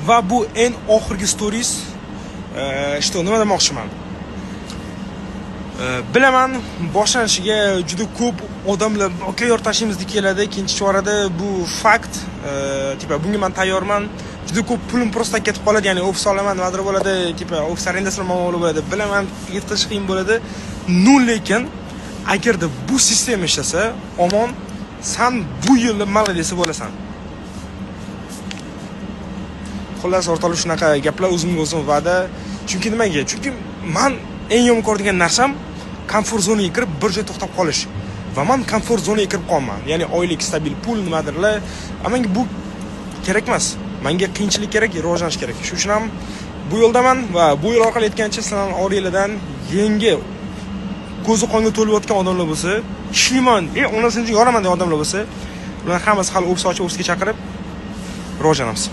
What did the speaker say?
Va bu eng oxirgi stories. Что, nima demoqchiman? Bilaman, boshlanishiga juda ko'p odamlar "Okey, yordashimiz" deb keladi. Ikkinchi chorada bu fakt. Tipa bunga men tayyorman. Juda ko'p pulim просто ketib qoladi, ya'ni ofis olaman, nimadir bo'ladi, tipa ofis arendasi ma'muli bo'ladi. Bilaman, yetkazish qiyin bo'ladi. Lekin agarda bu sistema ishlasa, omon, sen bu yilda maladesi bo'lasan. Xullas, o'rtoqlar, shunaqa gaplar o'zimga o'zim va'da. Chunki nimaga? Chunki men eng yomon ko'radigan narsam komfort zonaga kirib bir joyda to'xtab qolish. Va men komfort zonaga kirib qolman. Ya'ni oylik stabil pul nimadirlar. Menga bu kerak emas. Menga qiyinchilik kerak, rivojlanish kerak. Shuning uchun ham bu yo'ldaman va bu yo'l orqali aytgancha sizlarning oriylardan yangi ko'zi qonga to'layotgan odamlar bo'lsa, ishlayman, onasini yoraman degan odamlar bo'lsa, ular hammasi hali ofis ochib, ofisga chaqirib rivojlanamiz.